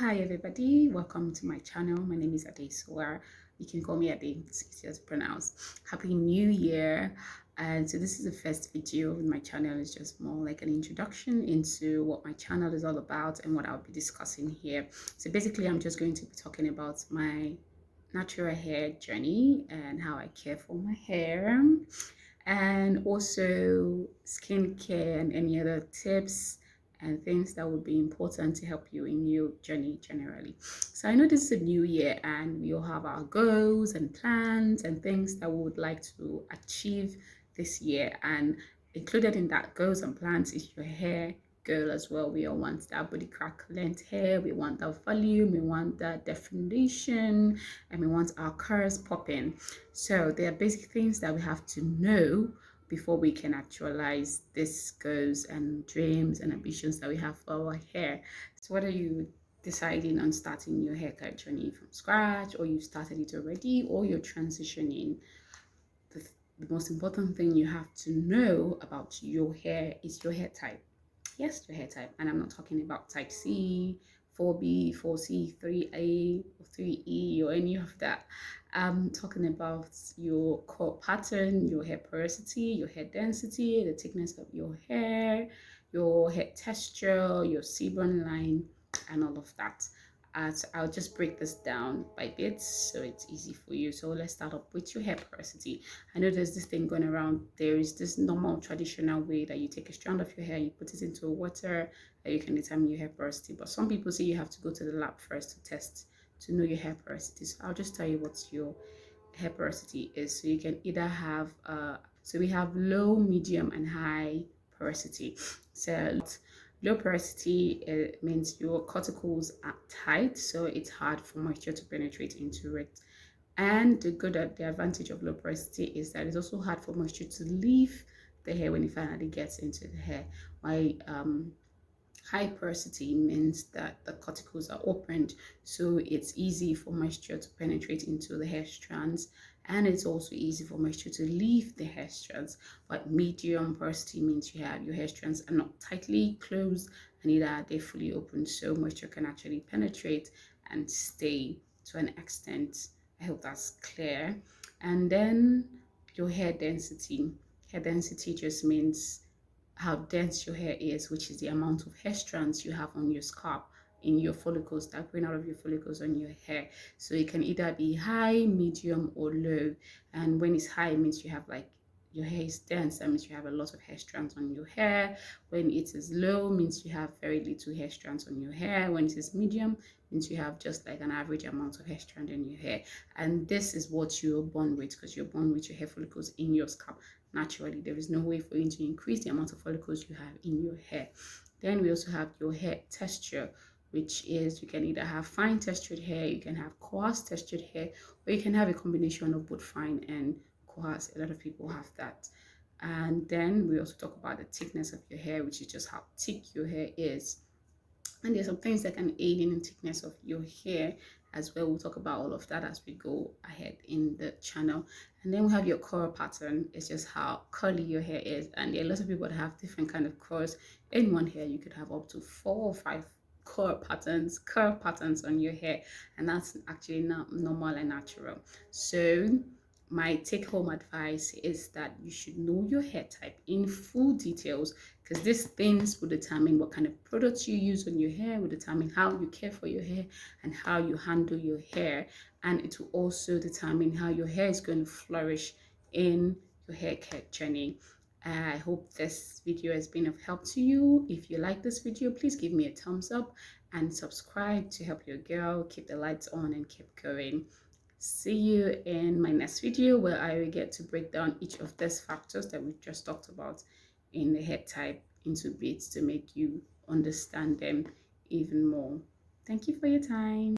Hi everybody, welcome to my channel. My name is Ade Soar. You can call me Ade, it's easier to pronounce. Happy New Year. And so this is the first video with my channel. It's just more like an introduction into what my channel is all about and what I'll be discussing here. So basically I'm just going to be talking about my natural hair journey and how I care for my hair, and also skincare and any other tips and things that would be important to help you in your journey generally. So I know this is a new year and we all have our goals and plans and things that we would like to achieve this year, and included in that goals and plans is your hair goal as well. We all want that body crack length hair, we want that volume, we want that definition, and we want our curls popping. So there are basic things that we have to know before we can actualize these goals and dreams and ambitions that we have for our hair. So whether you deciding on starting your haircut journey from scratch, or you've started it already, or you're transitioning, the, the most important thing you have to know about your hair is your hair type. Yes, your hair type. And I'm not talking about type C, 4B, 4C, 3A, or 3E, or any of that. I'm talking about your curl pattern, your hair porosity, your hair density, the thickness of your hair texture, your sebum line, and all of that. So I'll just break this down by bits so it's easy for you. So let's start up with your hair porosity. I know there's this thing going around. There is this normal traditional way that you take a strand of your hair, you put it into water, that you can determine your hair porosity. But some people say you have to go to the lab first to test to know your hair porosity. So I'll just tell you what your hair porosity is. So you can either have so we have low, medium, and high porosity. So low porosity means your cuticles are tight, so it's hard for moisture to penetrate into it. And the advantage of low porosity is that it's also hard for moisture to leave the hair when it finally gets into the hair. Why high porosity means that the cuticles are opened, so it's easy for moisture to penetrate into the hair strands, and it's also easy for moisture to leave the hair strands. But medium porosity means you have your hair strands are not tightly closed, and neither are they fully open, so moisture can actually penetrate and stay to an extent. I hope that's clear. And then your hair density. Hair density just means how dense your hair is, which is the amount of hair strands you have on your scalp, in your follicles that growing out of your follicles on your hair. So it can either be high, medium, or low. And when it's high, it means you have like your hair is dense, that means you have a lot of hair strands on your hair. When it is low, means you have very little hair strands on your hair. When it is medium, means you have just like an average amount of hair strand in your hair. And this is what you're born with, because you're born with your hair follicles in your scalp naturally. There is no way for you to increase the amount of follicles you have in your hair. Then we also have your hair texture, which is you can either have fine textured hair, you can have coarse textured hair, or you can have a combination of both fine and coarse. A lot of people have that. And then we also talk about the thickness of your hair, which is just how thick your hair is. And there's some things that can aid in the thickness of your hair as well. We'll talk about all of that as we go ahead in the channel. And then we have your curl pattern. It's just how curly your hair is, and there are lots of people that have different kind of curls. In one hair you could have up to 4 or 5 curl patterns on your hair, and that's actually not normal and natural. So my take-home advice is that you should know your hair type in full details, because these things will determine what kind of products you use on your hair, will determine how you care for your hair and how you handle your hair, and it will also determine how your hair is going to flourish in your hair care journey. I hope this video has been of help to you. If you like this video, please give me a thumbs up and subscribe to help your girl keep the lights on and keep going. See you in my next video, where I will get to break down each of these factors that we've just talked about in the hair type into bits to make you understand them even more. Thank you for your time.